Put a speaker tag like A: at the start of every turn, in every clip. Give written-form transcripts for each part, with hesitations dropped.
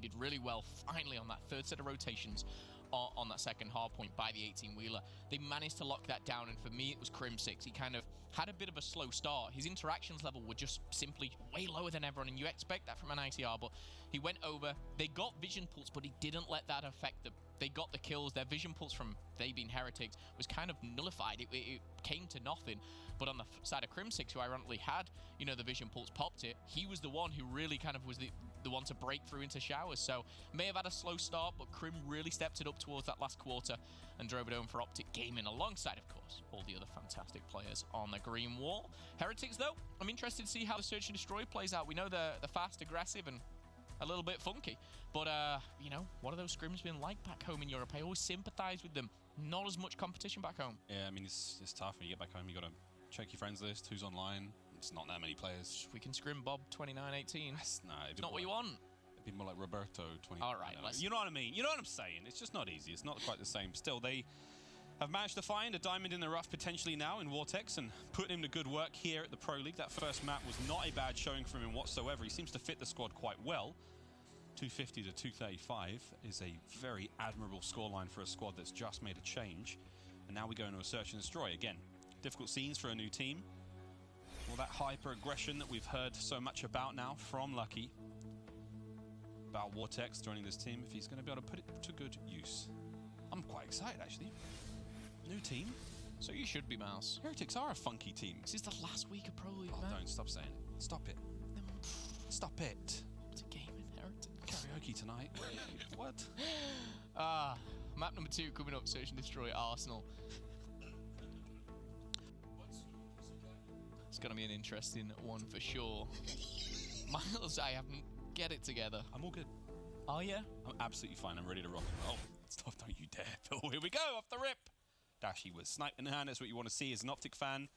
A: did really well finally on that third set of rotations on that second hard point by the 18-wheeler. They managed to lock that down, and for me, it was Crim6. He kind of had a bit of a slow start. His interactions level were just simply way lower than everyone, and you expect that from an ICR, but he went over. They got vision pulse, but he didn't let that affect them. They got the kills. Their vision pulse from they being Heretics was kind of nullified. It came to nothing. But on the side of Crim6, who ironically had, you know, the vision pulse popped it, he was the one who really kind of was the one to break through into showers. So may have had a slow start, but Crim really stepped it up towards that last quarter and drove it home for Optic Gaming, alongside, of course, all the other fantastic players on the green wall. Heretics, though, I'm interested to see how the Search and Destroy plays out. We know they're fast, aggressive, and a little bit funky. But, you know, what are those scrims been like back home in Europe? I always sympathize with them. Not as much competition back home.
B: Yeah, I mean, it's tough when you get back home. You got to check your friends list, who's online. It's not that many players.
A: We can scrim Bob 29-18.
B: It's not
A: what you want.
B: It'd be more like Roberto 20.
A: All right,
B: you know what I mean? You know what I'm saying? It's just not easy. It's not quite the same. Still, they have managed to find a diamond in the rough potentially now in Vortex and put him to good work here at the Pro League. That first map was not a bad showing from him whatsoever. He seems to fit the squad quite well. 250 to 235 is a very admirable scoreline for a squad that's just made a change. And now we go into a Search and Destroy. Again, difficult scenes for a new team. All that hyper-aggression that we've heard so much about now from Lucky. About Vortex joining this team, if he's going to be able to put it to good use. I'm quite excited, actually. New team.
A: So you should be, Miles.
B: Heretics are a funky team.
A: This is the last week of Pro League,
B: Oh,
A: man.
B: don't stop saying it. Stop it. Stop it.
A: It's a game in Heretics.
B: Karaoke tonight. What?
A: Map number 2 coming up, Search and Destroy Arsenal. It's going to be an interesting one for sure. Miles, I haven't get it together.
B: I'm all good.
A: Oh, yeah?
B: I'm absolutely fine. I'm ready to rock and roll. Stop, don't you dare. Oh, here we go, off the rip. Dashy was sniped in hand. That's what you want to see as an Optic fan.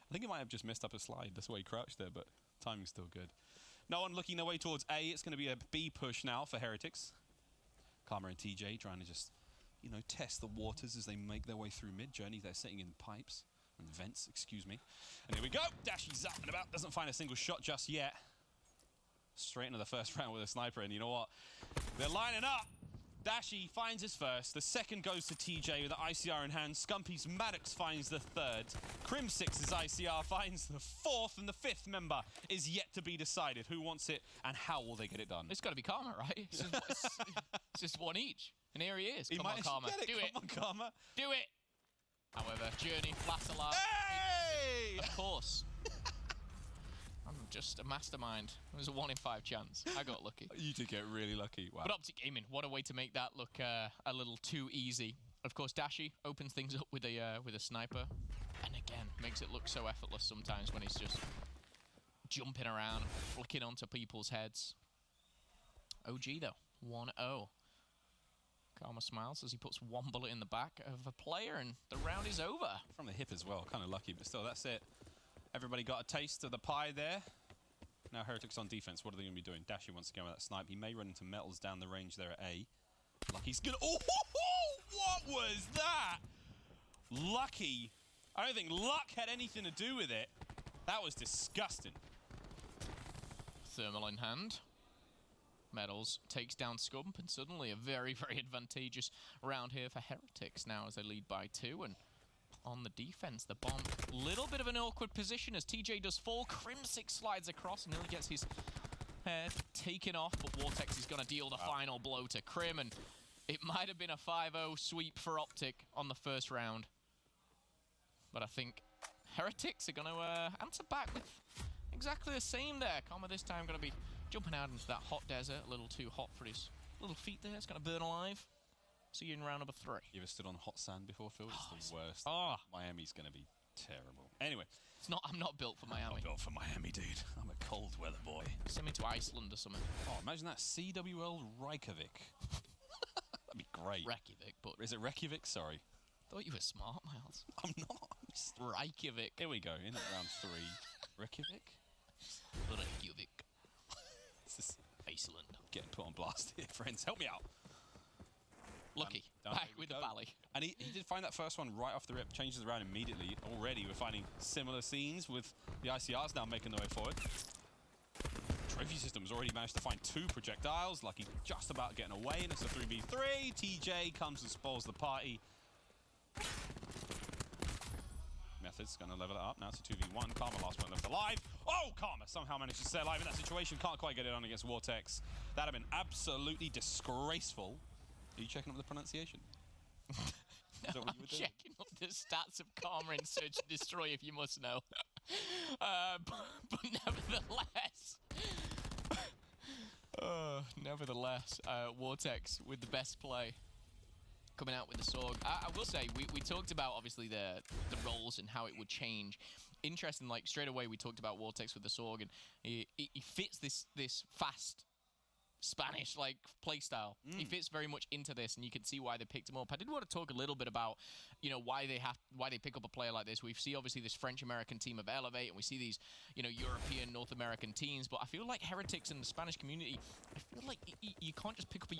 B: I think he might have just messed up a slide. That's why he crouched there, but timing's still good. No one looking their way towards A. It's going to be a B push now for Heretics. Karma and TJ trying to just, you know, test the waters as they make their way through mid-journey. They're sitting in pipes. And vents, excuse me. And here we go. Dashy's up and about. Doesn't find a single shot just yet. Straight into the first round with a sniper. And you know what? They're lining up. Dashy finds his first. The second goes to TJ with the ICR in hand. Scumpy's Maddox finds the third. Crim6's ICR finds the fourth. And the fifth member is yet to be decided. Who wants it and how will they get it done?
A: It's got to be Karma, right? It's just one each. And here he is. Come on, Karma.
B: Do it. Come on, Karma.
A: Do it. However, Journey, flat alarm.
B: Hey!
A: Of course. I'm just a mastermind. It was a 1 in 5 chance. I got lucky.
B: You did get really lucky. Wow.
A: But Optic Gaming, what a way to make that look a little too easy. Of course, Dashy opens things up with a sniper, and again makes it look so effortless sometimes when he's just jumping around, flicking onto people's heads. OG though, 1-0. Karma smiles as he puts one bullet in the back of a player, and the round is over.
B: From the hip as well, kind of lucky, but still, that's it. Everybody got a taste of the pie there. Now Heretics on defense, what are they going to be doing? Dashy wants to go with that snipe. He may run into Metals down the range there at A. Lucky's going to... Oh, what was that? Lucky. I don't think luck had anything to do with it. That was disgusting.
A: Thermal in hand. Metals takes down Scump, and suddenly a very, very advantageous round here for Heretics now as they lead by 2. And on the defense, the bomb, little bit of an awkward position as TJ does fall. Crim6 slides across and nearly gets his head taken off, but Vortex is going to deal the final blow to Crim, and it might have been a 5-0 sweep for Optic on the first round. But I think Heretics are going to answer back with exactly the same there. Karma this time going to be jumping out into that hot desert, a little too hot for his little feet there. It's going to burn alive. See you in round number 3.
B: You ever stood on hot sand before, Phil? It's the worst.
A: Oh.
B: Miami's going to be terrible. Anyway.
A: I'm not built for Miami.
B: I'm built for Miami, dude. I'm a cold weather boy.
A: Send me to Iceland or something.
B: Oh, imagine that. CWL Reykjavik. That'd be great.
A: Reykjavik, but...
B: Is it Reykjavik? Sorry.
A: Thought you were smart, Miles.
B: I'm not.
A: Reykjavik.
B: Here we go, in at round 3. Reykjavik?
A: Reykjavik.
B: This is
A: Iceland.
B: getting put on blast here, friends. Help me out.
A: Lucky.
B: Down
A: Back with the Valley.
B: And he did find that first one right off the rip, changes around immediately. Already we're finding similar scenes with the ICRs now making their way forward. trophy system's already managed to find 2 projectiles. Lucky just about getting away, and it's a 3v3. TJ comes and spoils the party. Method's going to level it up. Now it's a 2v1. Karma last one left alive. Oh, Karma somehow managed to stay alive in that situation. Can't quite get it on against Vortex. That'd have been absolutely disgraceful. Are you checking up the pronunciation?
A: No, I'm checking up the stats of Karma in Search and Destroy, if you must know. But nevertheless, Vortex with the best play, coming out with the Sorg. I will say, we talked about, obviously, the roles and how it would change. Interesting, like, straight away we talked about Vortex with the Sorg, and he fits this fast Spanish like playstyle. He fits very much into this, and you can see why they picked him up. I did want to talk a little bit about, you know, why they pick up a player like this. We see obviously this French American team of Elevate, and we see these, you know, European North American teams. But I feel like Heretics and the Spanish community, I feel like you can't just pick up a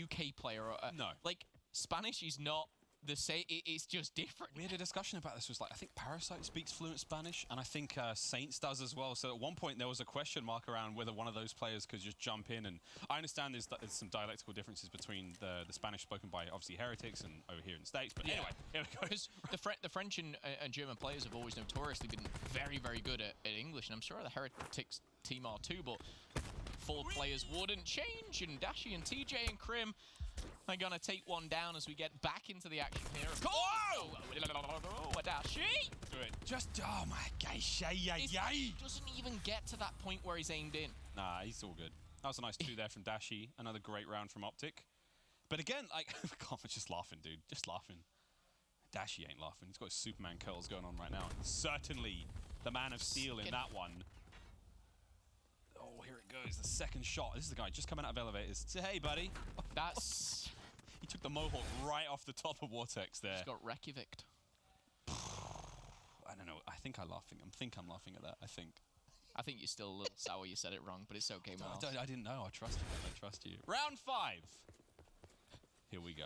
A: UK player.
B: No,
A: like Spanish is not the same. It's just different.
B: We had a discussion about this. Was like, I think Parasite speaks fluent Spanish, and I think Saints does as well. So at one point there was a question mark around whether one of those players could just jump in. And I understand there's some dialectical differences between the Spanish spoken by obviously Heretics and over here in the States. But anyway, here we go.
A: Because the French and German players have always notoriously been very, very good at English, and I'm sure the Heretics team are too. But 4 players wouldn't change, and Dashi and TJ and Crim are going to take one down as we get back into the action here. Whoa! Dashi!
B: Do it. Just, oh my gosh,
A: He doesn't even get to that point where he's aimed in.
B: Nah, he's all good. That was a nice 2 there from Dashi. Another great round from Optic. But again, like, Karma's just laughing, dude. Just laughing. Dashi ain't laughing. He's got his Superman curls going on right now. Certainly the Man of Steel in that one. Oh, here it goes. The second shot. This is the guy just coming out of elevators. Say, hey, buddy.
A: That's...
B: He took the mohawk right off the top of Vortex there.
A: He's got Reykjavik.
B: I don't know. I think I'm laughing. I'm laughing at that. I think
A: you're still a little sour you said it wrong, but it's okay, Miles.
B: I didn't know. I trust you. I trust you. Round 5. Here we go.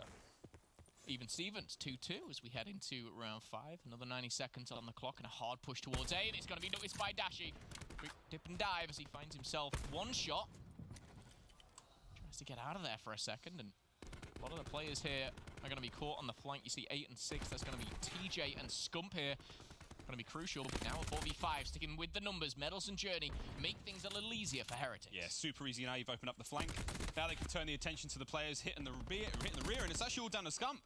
A: Even Stevens, 2-2 as we head into round 5. Another 90 seconds on the clock and a hard push towards A, and it's going to be noticed by Dashi. Quick dip and dive as he finds himself one shot. Tries to get out of there for a second, and a lot of the players here are going to be caught on the flank. You see 8 and 6. That's going to be TJ and Scump here. Going to be crucial. Now a 4v5, sticking with the numbers. Medals and Journey make things a little easier for Heretics.
B: Yeah, super easy now. You've opened up the flank. Now they can turn the attention to the players hitting the rear, and it's actually all down to Scump.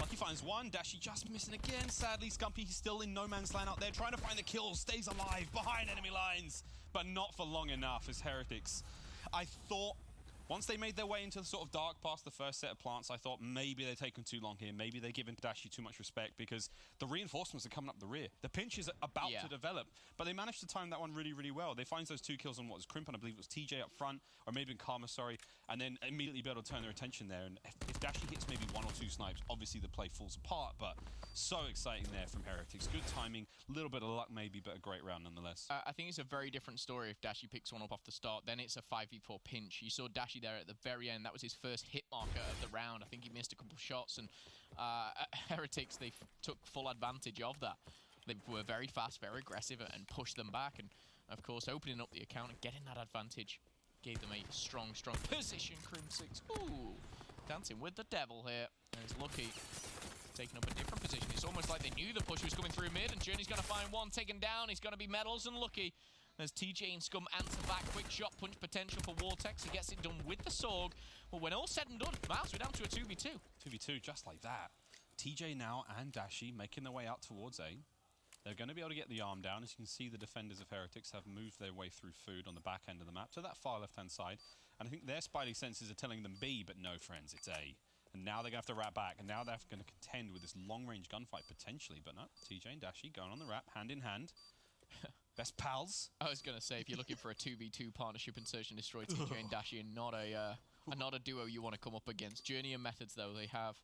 B: Lucky finds one. Dashi just missing again. Sadly, Scumpy, he's still in no man's land out there, trying to find the kills. Stays alive behind enemy lines, but not for long enough as Heretics. I thought once they made their way into the sort of dark past the first set of plants, I thought maybe they're taking too long here. Maybe they're giving Dashi too much respect because the reinforcements are coming up the rear. The pinch is about to develop, but they managed to time that one really, really well. They find those 2 kills on what was Crimp, and I believe it was TJ up front, or maybe in Karma, sorry, and then immediately be able to turn their attention there. And if Dashi hits maybe 1 or 2 snipes, obviously the play falls apart, but so exciting there from Heretics. Good timing, a little bit of luck maybe, but a great round nonetheless.
A: I think it's a very different story if Dashi picks one up off the start. Then it's a 5v4 pinch. You saw Dashi there at the very end. That was his first hit marker of the round. I think he missed a couple of shots, and Heretics, they took full advantage of that. They were very fast, very aggressive, and pushed them back. And, of course, opening up the account and getting that advantage gave them a strong, strong position. Crim6, ooh, dancing with the devil here. And it's Lucky taking up a different position. It's almost like they knew the push was coming through mid, and Journey's going to find one taken down. He's going to be Medals and Lucky. As TJ and Scum answer back, quick shot punch potential for Vortex. He gets it done with the Sorg. But when all said and done, Miles, we're down to a 2v2.
B: 2v2, just like that. TJ now and Dashi making their way out towards A. They're going to be able to get the arm down. As you can see, the defenders of Heretics have moved their way through food on the back end of the map to that far left-hand side. And I think their spidey senses are telling them B, but no, friends, it's A. And now they're going to have to wrap back, and now they're going to contend with this long-range gunfight, potentially. But no, TJ and Dashi going on the wrap, hand in hand. Best pals.
A: I was going to say, if you're looking for a 2v2 partnership in Search and Destroy, TJ and Dashi, and not a duo you want to come up against. Journey and Methods, though, they have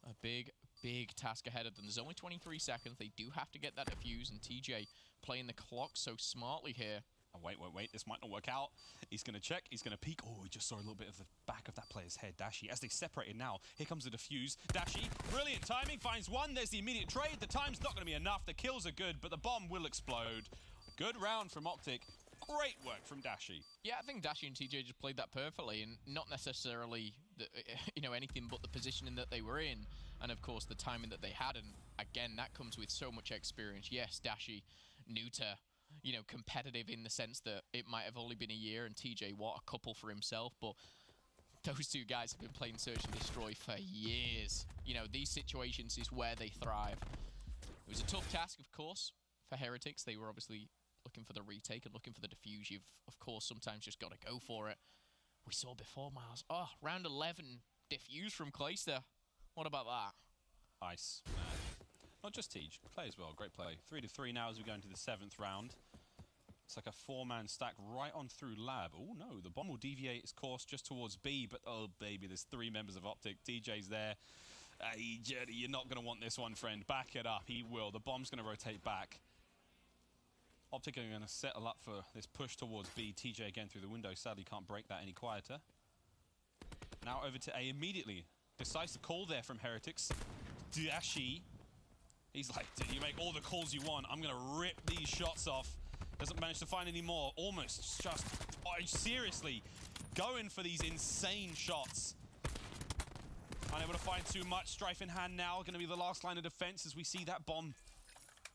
A: a big, big task ahead of them. There's only 23 seconds. They do have to get that defuse, and TJ playing the clock so smartly here.
B: Oh, wait. This might not work out. He's going to check. He's going to peek. Oh, he just saw a little bit of the back of that player's head, Dashi. As they separated now, here comes the defuse. Dashi, brilliant timing, finds one. There's the immediate trade. The time's not going to be enough. The kills are good, but the bomb will explode. Good round from Optic. Great work from Dashi.
A: Yeah, I think Dashi and TJ just played that perfectly, and not necessarily, anything but the positioning that they were in, and of course the timing that they had. And again, that comes with so much experience. Yes, Dashi, new to, competitive in the sense that it might have only been a year, and TJ, what, a couple for himself, but those two guys have been playing Search and Destroy for years. These situations is where they thrive. It was a tough task, of course, for Heretics. They were obviously looking for the retake and looking for the defuse. You've, of course, sometimes just got to go for it. We saw before, Miles. Oh, round 11, defuse from Clayster. What about that?
B: Ice, man. Not just Teej, play as well. Great play. 3-3 now as we go into the 7th round. It's like a 4-man stack right on through Lab. Oh, no, the bomb will deviate its course just towards B, but oh, baby, there's 3 members of Optic. TJ's there. Hey, Jetty, you're not going to want this one, friend. Back it up. He will. The bomb's going to rotate back. Optic are going to settle up for this push towards B. TJ again through the window. Sadly, can't break that any quieter. Now over to A immediately. Decisive call there from Heretics. Dashi. He's like, you make all the calls you want. I'm going to rip these shots off. Doesn't manage to find any more. Almost just, seriously, going for these insane shots. Unable to find too much. Strife in hand now. Going to be the last line of defense as we see that bomb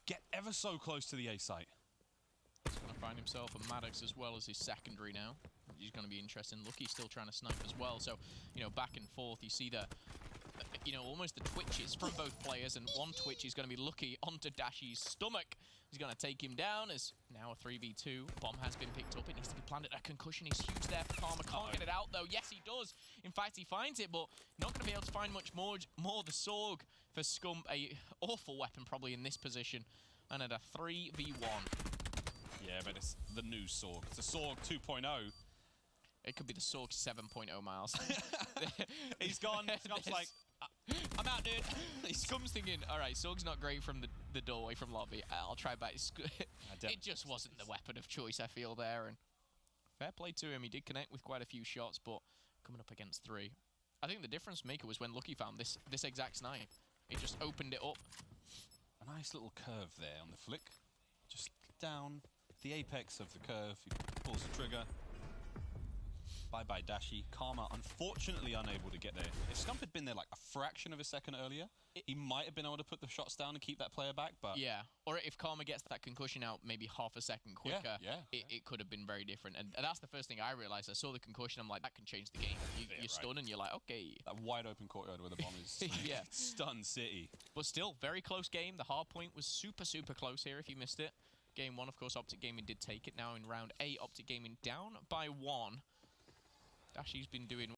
B: get ever so close to the A site.
A: He's going to find himself a Maddox as well as his secondary now. He's going to be interesting. Lucky's still trying to snipe as well. So, back and forth. You see the, almost the twitches from both players. And one twitch is going to be Lucky onto Dashi's stomach. He's going to take him down as now a 3v2. Bomb has been picked up. It needs to be planted. A concussion is huge there for Karma. Can't get it out, though. Yes, he does. In fact, he finds it, but not going to be able to find much more. The Sorg for Scump. A awful weapon probably in this position. And at a 3v1.
B: Yeah, but it's the new Sorg. It's a Sorg 2.0.
A: It could be the Sorg 7.0, Miles.
B: He's gone. Scump's like,
A: I'm out, dude. Scum's thinking, all right, Sorg's not great from the doorway from lobby. I'll try back. It just wasn't the weapon of choice, I feel, there. And fair play to him. He did connect with quite a few shots, but coming up against 3. I think the difference maker was when Lucky found this exact snipe. It just opened it up.
B: A nice little curve there on the flick. Just down the apex of the curve. He pulls the trigger. Bye-bye, Dashi. Karma, unfortunately unable to get there. If Scump had been there like a fraction of a second earlier, he might have been able to put the shots down and keep that player back, but...
A: Yeah, or if Karma gets that concussion out maybe half a second quicker,
B: yeah.
A: It could have been very different. And that's the first thing I realized. I saw the concussion, I'm like, that can change the game. You're stunned and you're like, okay.
B: That wide open courtyard where the bomb is
A: yeah.
B: Stun City.
A: But still, very close game. The hard point was super, super close here if you missed it. Game 1, of course, Optic Gaming did take it. Now in round 8, Optic Gaming down by 1. Dashi's been doing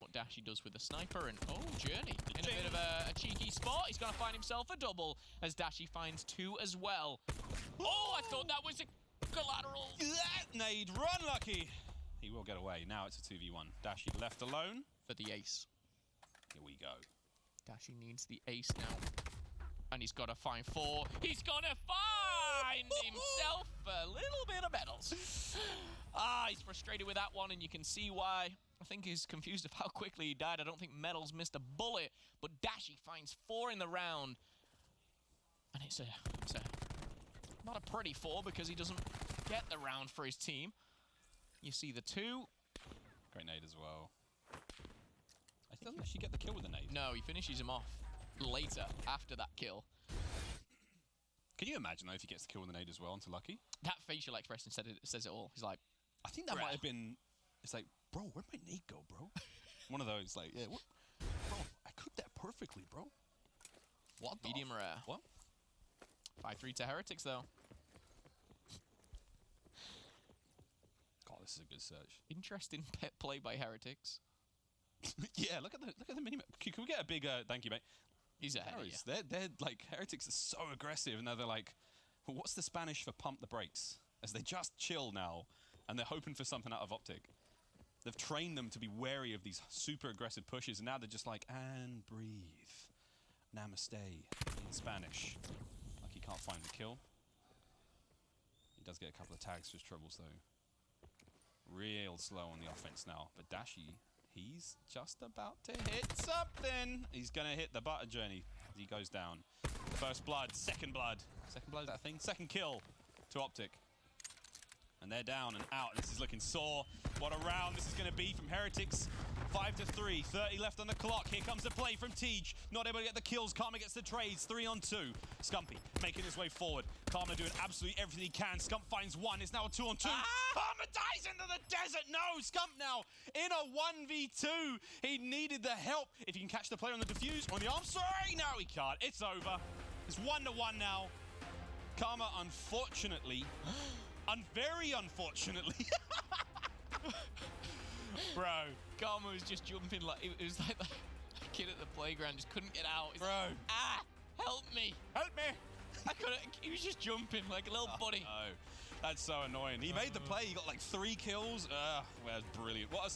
A: what Dashi does with the sniper, and Journey in a bit of a cheeky spot. He's going to find himself a double as Dashi finds 2 as well. Oh, I thought that was a collateral.
B: That nade, run Lucky. He will get away. Now it's a 2v1. Dashi left alone
A: for the ace.
B: Here we go.
A: Dashi needs the ace now. And he's got to find 4. He's going to find himself a little bit of medals. He's frustrated with that one, and you can see why. I think he's confused of how quickly he died. I don't think Medals missed a bullet, but Dashi finds 4 in the round. And it's not a pretty 4 because he doesn't get the round for his team. You see the 2.
B: Great nade as well. He doesn't actually get the kill with the nade.
A: No, he finishes him off later, after that kill.
B: Can you imagine, though, if he gets the kill with the nade as well onto Lucky?
A: That facial expression says it all. He's like...
B: I think that might have been... It's like, bro, where'd my nade go, bro? One of those, like, yeah, what? Bro, I cooked that perfectly, bro. What the...
A: Medium rare.
B: What?
A: 5-3 to Heretics, though.
B: God, this is a good search.
A: Interesting pet play by Heretics.
B: Yeah, look at the minimap. Can we get a big thank you, mate?
A: He's ahead.
B: They're like, Heretics are so aggressive, and they're like, well, what's the Spanish for pump the brakes? As they just chill now, and they're hoping for something out of Optic. They've trained them to be wary of these super aggressive pushes, and now they're just like, and breathe. Namaste in Spanish. Like he can't find the kill. He does get a couple of tags for his troubles, though. Real slow on the offense now, but Dashi... He's just about to hit something. He's going to hit the butter Journey. He goes down. First blood, second blood. Second blood, is that a thing? Second kill to Optic. And they're down and out. This is looking sore. What a round this is going to be from Heretics. 5-3, 30 left on the clock. Here comes the play from Tej. Not able to get the kills. Karma gets the trades. 3-on-2. Scumpy making his way forward. Karma doing absolutely everything he can. Scump finds one. It's now a 2-on-2. Karma dies into the desert. No, Scump now in a 1v2. He needed the help. If he can catch the player on the defuse or on the arm. Sorry, no, he can't. It's over. It's 1-1 now. Karma, unfortunately, very unfortunately. Bro.
A: Karma was just jumping like it was like the kid at the playground just couldn't get out. He's
B: Bro.
A: like, help me.
B: Help me.
A: I couldn't. He was just jumping like a little buddy.
B: No. That's so annoying. He made the play. He got like 3 kills. Well, that's brilliant. What a